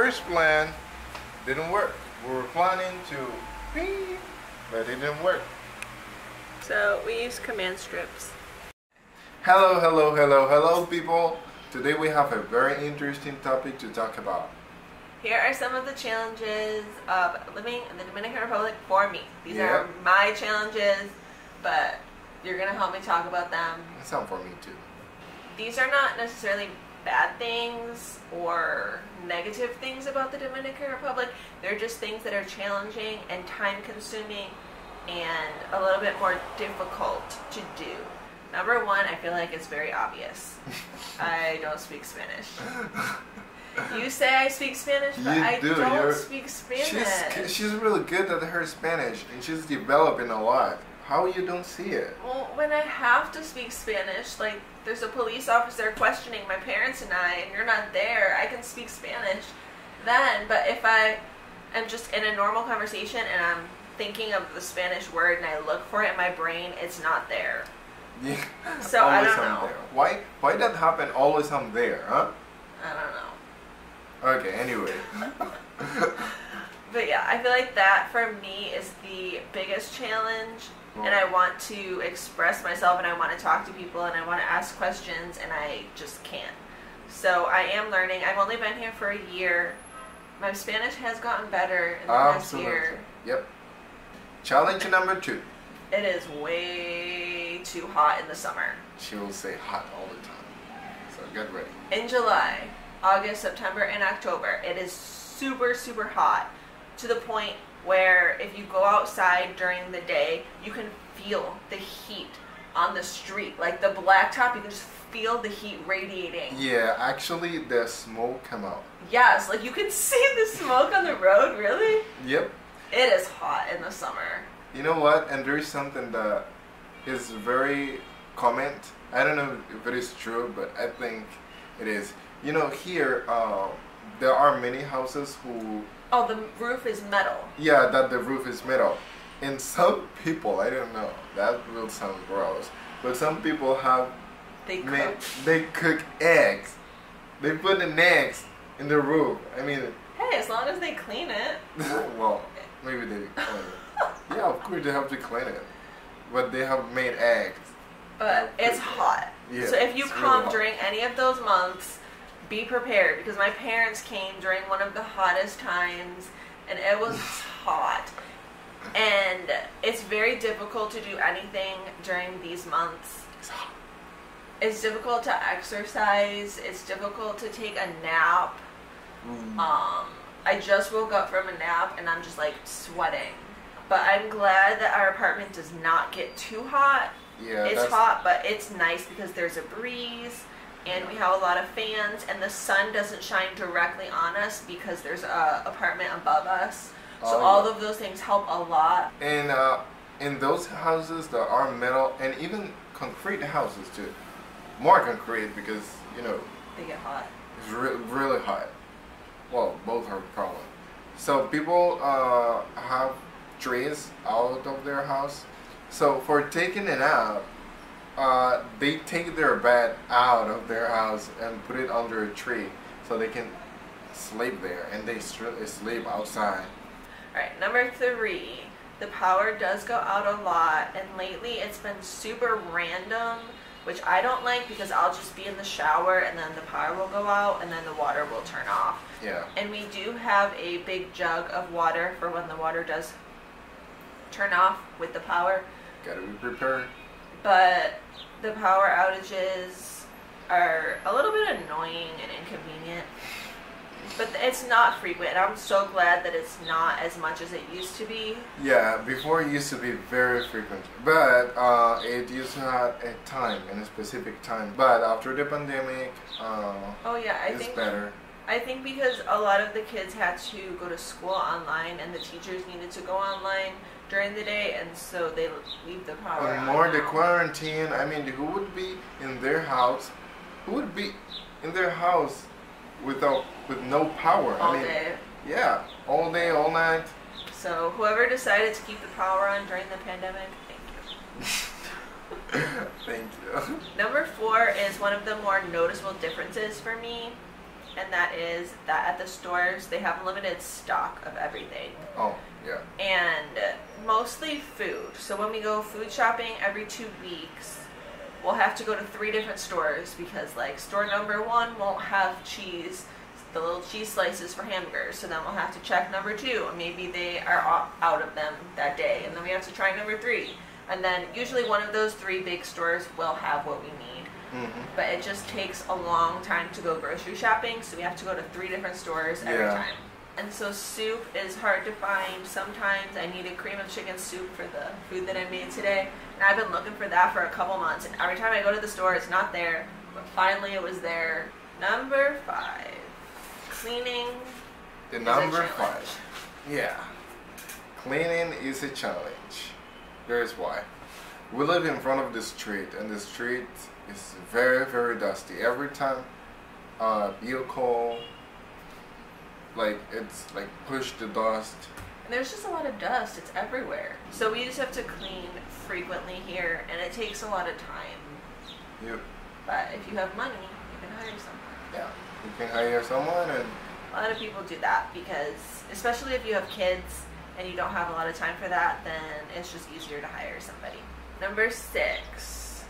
first plan didn't work. We were planning to beep, but it didn't work. So we use command strips. Hello people. Today we have a very interesting topic to talk about. Here are some of the challenges of living in the Dominican Republic for me. These Yeah. are my challenges, but you're going to help me talk about them. Some for me too. These are not necessarily bad things or negative things about the Dominican Republic. They're just things that are challenging and time consuming and a little bit more difficult to do. Number one, I feel like it's very obvious. I don't speak Spanish. You say I speak Spanish, but I don't speak Spanish. She's really good at her Spanish and she's developing a lot. How you don't see it? Well, when I have to speak Spanish, like there's a police officer questioning my parents and you're not there, I can speak Spanish then. But if I am just in a normal conversation and I'm thinking of the Spanish word and I look for it in my brain, it's not there. Yeah. So I don't know. There. Why that happen? Always I'm there, huh? I don't know. Okay, anyway. But yeah, I feel like that for me is the biggest challenge. And I want to express myself and I want to talk to people and I want to ask questions and I just can't. So I am learning. I've only been here for a year. My Spanish has gotten better in the past year. Yep. Challenge number 2. It is way too hot in the summer. She will say hot all the time. So get ready. In July, August, September, and October, it is super, super hot to the point where if you go outside during the day, you can feel the heat on the street. Like the blacktop, you can just feel the heat radiating. Yeah, actually the smoke come out. Yes, like you can see the smoke on the road, really? Yep. It is hot in the summer. You know what? And there is something that is very common. I don't know if it is true, but I think it is. You know, here there are many houses who... Oh, the roof is metal. Yeah, that the roof is metal. And some people, I don't know, that will sound gross, but some people have... They cook eggs. They put an eggs in the roof. I mean... Hey, as long as they clean it. Well, maybe they clean it. Yeah, of course they have to clean it. But they have made eggs. But it's hot. Yeah, so if you come really during any of those months, be prepared, because my parents came during one of the hottest times and it was hot. And it's very difficult to do anything during these months. It's difficult to exercise. It's difficult to take a nap. I just woke up from a nap and I'm just like sweating. But I'm glad that our apartment does not get too hot. Yeah, it's hot, but it's nice because there's a breeze. And we have a lot of fans, and the sun doesn't shine directly on us because there's a apartment above us. So all of those things help a lot. And in those houses that are metal, and even concrete houses too, more concrete because, you know, they get hot. It's really hot. Well, both are a problem. So people have trees out of their house. So for taking it out, they take their bed out of their house and put it under a tree so they can sleep there, and they sleep outside. Alright, number 3, the power does go out a lot, and lately it's been super random, which I don't like because I'll just be in the shower and then the power will go out and then the water will turn off. Yeah. And we do have a big jug of water for when the water does turn off with the power. Gotta be prepared. But the power outages are a little bit annoying and inconvenient. But it's not frequent, and I'm so glad that it's not as much as it used to be. Yeah, before it used to be very frequent, but it used to have a time, and a specific time. But after the pandemic, it's better. I think because a lot of the kids had to go to school online, and the teachers needed to go online during the day, and so they leave the power on. More the quarantine. I mean, who would be in their house? Who would be in their house with no power? All day. Yeah, all day, all night. So whoever decided to keep the power on during the pandemic, thank you. Thank you. Number 4 is one of the more noticeable differences for me. and that is that at the stores they have limited stock of everything. Oh, yeah. And mostly food. So when we go food shopping every 2 weeks, we'll have to go to 3 different stores because like store number 1 won't have cheese, the little cheese slices for hamburgers. So then we'll have to check number 2, and maybe they are out of them that day. And then we have to try number 3. And then usually one of those 3 big stores will have what we need. Mm-hmm. But it just takes a long time to go grocery shopping, so we have to go to 3 different stores every time. And so soup is hard to find. Sometimes I need a cream of chicken soup for the food that I made today. And I've been looking for that for a couple months. And every time I go to the store, it's not there. But finally it was there. Number 5. Cleaning The number 5. Yeah. Cleaning is a challenge. Here's why. We live in front of the street, and the street is very, very dusty. Every time vehicle, like, it's like push the dust. And there's just a lot of dust. It's everywhere. So we just have to clean frequently here, and it takes a lot of time. Yep. But if you have money, you can hire someone. Yeah, you can hire someone, and a lot of people do that because, especially if you have kids and you don't have a lot of time for that, then it's just easier to hire somebody. Number 6,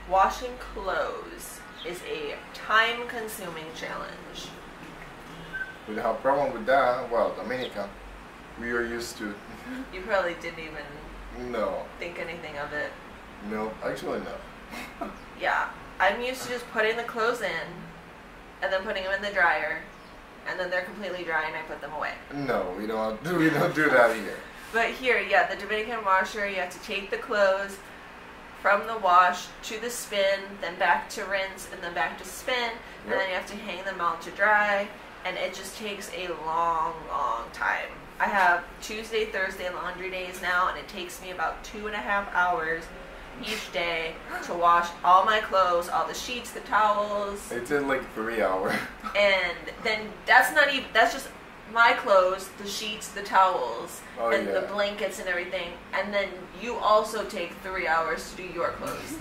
washing clothes is a time-consuming challenge. we have problem with that. Well, Dominican, we are used to. You probably didn't even think anything of it. No, actually no. Yeah, I'm used to just putting the clothes in and then putting them in the dryer, and then they're completely dry and I put them away. No, we don't do that here. But here, yeah, the Dominican washer, you have to take the clothes from the wash to the spin, then back to rinse, and then back to spin, and then you have to hang them out to dry, and it just takes a long, long time. I have Tuesday, Thursday laundry days now, and it takes me about 2.5 hours each day to wash all my clothes, all the sheets, the towels. It did like 3 hours. And then that's just my clothes, the sheets, the towels, and the blankets and everything. And then you also take 3 hours to do your clothes.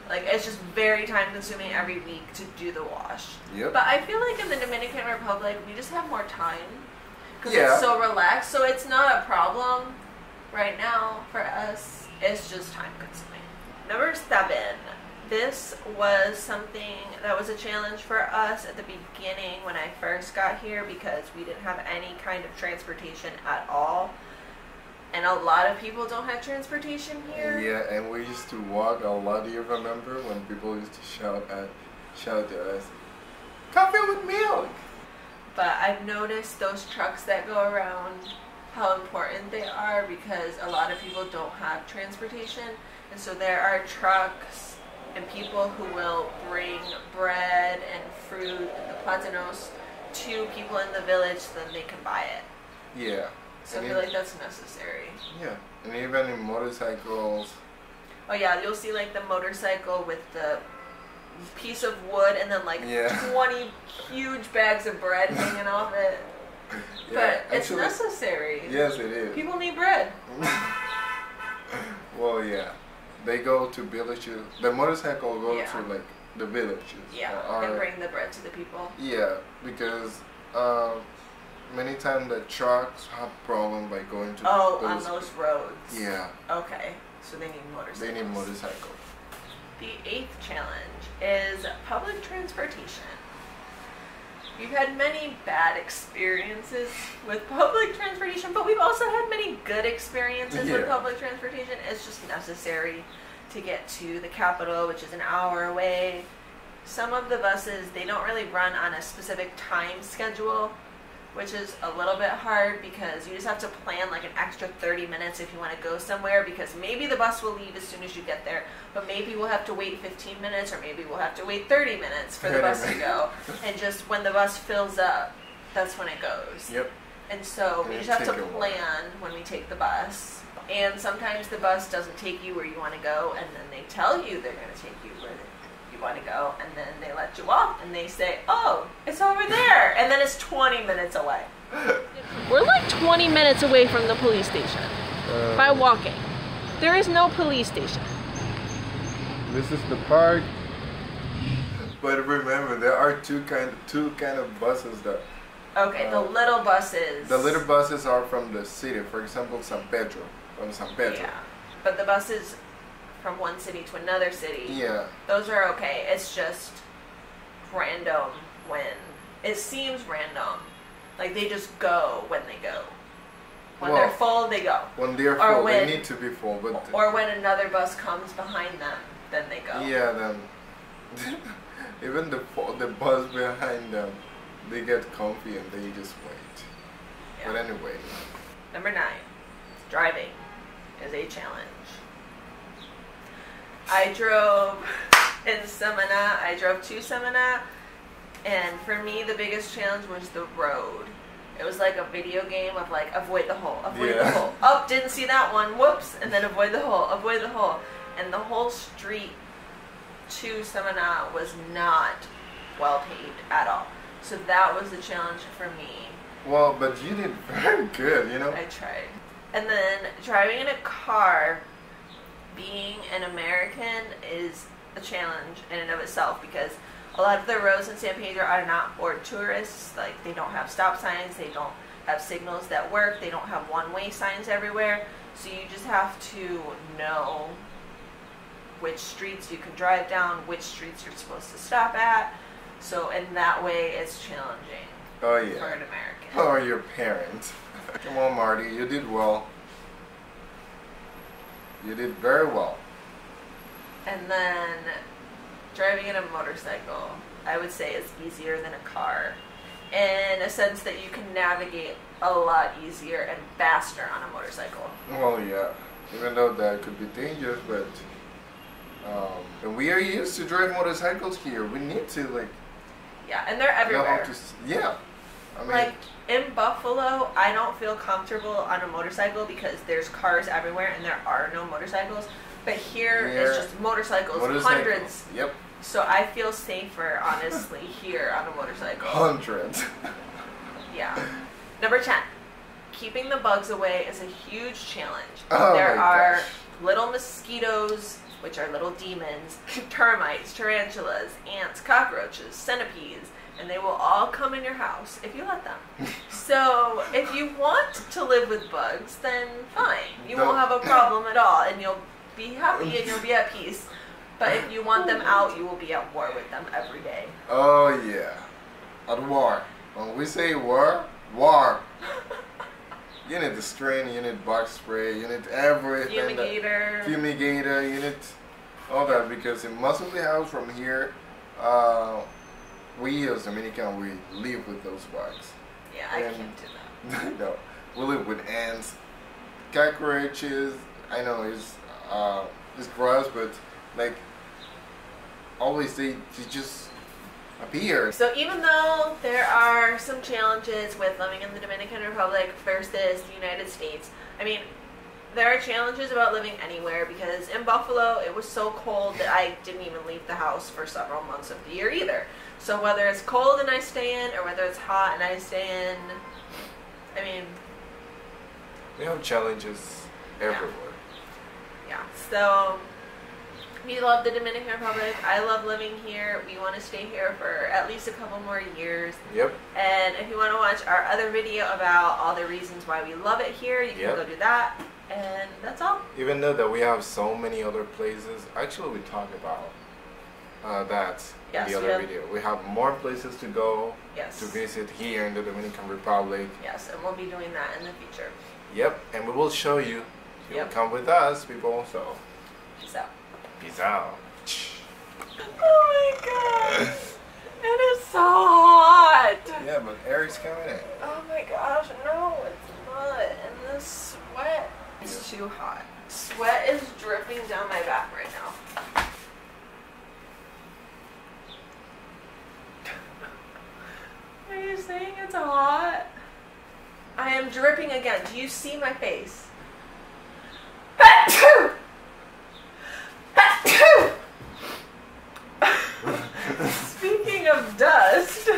Like, it's just very time consuming every week to do the wash. Yep. But I feel like in the Dominican Republic, we just have more time. Because it's so relaxed. So it's not a problem right now for us. It's just time consuming. Number 7. This was something that was a challenge for us at the beginning when I first got here because we didn't have any kind of transportation at all. And a lot of people don't have transportation here. Yeah, and we used to walk a lot. Do you remember when people used to shout to us, "Coffee with milk"? But I've noticed those trucks that go around, how important they are because a lot of people don't have transportation. And so there are trucks and people who will bring bread and fruit and the platanos to people in the village so then they can buy it. Yeah. So I feel like that's necessary. Yeah. And even in motorcycles. Oh yeah, you'll see like the motorcycle with the piece of wood and then like 20 huge bags of bread hanging off it. Yeah, but it's necessary. Yes, it is. People need bread. Well, yeah. They go to villages. The motorcycle go to like the villages. Yeah, and bring the bread to the people. Yeah, because many times the trucks have problem by going to on those roads. Yeah. Okay, so they need motorcycles. They need motorcycles. The 8th challenge is public transportation. We've had many bad experiences with public transportation, but we've also had many good experiences with public transportation. It's just necessary to get to the capital, which is an hour away. Some of the buses, they don't really run on a specific time schedule, which is a little bit hard because you just have to plan like an extra 30 minutes if you want to go somewhere because maybe the bus will leave as soon as you get there, but maybe we'll have to wait 15 minutes or maybe we'll have to wait 30 minutes for the bus to go. And just when the bus fills up, that's when it goes. Yep. And so we just have to plan when we take the bus. And sometimes the bus doesn't take you where you want to go, and then they tell you they're going to take you where you want to go, and then they let you off, and they say, "Oh, it's over there," and then it's 20 minutes away. We're like 20 minutes away from the police station by walking. There is no police station. This is the park. But remember, there are two kind of buses that. Okay, the little buses. The little buses are from the city. For example, San Pedro, from San Pedro. Yeah, but the buses from one city to another city. Yeah. Those are okay. It's just random when it seems random. Like they just go when they go. When they're full, they go. When they're full, they need to be full. But or when another bus comes behind them, then they go. Yeah, then even the bus behind them, they get comfy and they just wait. Yeah. But anyway. Number 9, driving is a challenge. I drove in Samana. I drove to Samana, and for me, the biggest challenge was the road. It was like a video game of like avoid the hole, avoid the hole. Oh, didn't see that one. Whoops, and then avoid the hole, avoid the hole, and the whole street to Samana was not well paved at all. So that was the challenge for me. Well, but you did very good, you know. I tried. And then driving in a car, being an American is a challenge in and of itself because a lot of the roads in San Pedro are not for tourists. Like, they don't have stop signs, they don't have signals that work, they don't have one-way signs everywhere. So you just have to know which streets you can drive down, which streets you're supposed to stop at. So in that way, it's challenging for an American. Oh, your parents. Come on, Marty, you did well. You did very well. And then driving in a motorcycle, I would say, is easier than a car in a sense that you can navigate a lot easier and faster on a motorcycle. Well, yeah, even though that could be dangerous, but and we are used to drive motorcycles here. We need to, like... Yeah, and they're everywhere. I mean, like, in Buffalo, I don't feel comfortable on a motorcycle because there's cars everywhere and there are no motorcycles. But here, it's just motorcycles, hundreds. Yep. So I feel safer, honestly, here on a motorcycle. Hundreds. Yeah. Number 10. Keeping the bugs away is a huge challenge. Oh, there are little mosquitoes, which are little demons, termites, tarantulas, ants, cockroaches, centipedes, and they will all come in your house if you let them. So if you want to live with bugs, then fine. You won't have a problem at all, and you'll be happy and you'll be at peace. But if you want them out, you will be at war with them every day. Oh, yeah. At war. When we say war, war. You need the strain, you need bug spray, you need everything. Fumigator, you need all that, because in most of the house from here, we as Dominican, we live with those bugs. Yeah, I can't do that. No, we live with ants, cockroaches. I know it's gross, but like always they just appear. So even though there are some challenges with living in the Dominican Republic versus the United States, I mean, there are challenges about living anywhere, because in Buffalo it was so cold that I didn't even leave the house for several months of the year either. So whether it's cold and I stay in, or whether it's hot and I stay in, I mean, we have challenges everywhere. Yeah. So we love the Dominican Republic. I love living here. We want to stay here for at least a couple more years. Yep. And if you want to watch our other video about all the reasons why we love it here, you can go do that. And that's all. Even though that we have so many other places, actually we talk about that in the other video. We have more places to go to visit here in the Dominican Republic. Yes, and we'll be doing that in the future. Yep, and we will show you. You'll come with us, people. So, peace out. Peace out. Oh my god. It is so hot. Yeah, but Eric's coming in. Oh my gosh, no, it's not. And this sweat is too hot. Sweat is dripping down my back right now. Are you saying it's hot? I am dripping again. Do you see my face? Speaking of dust.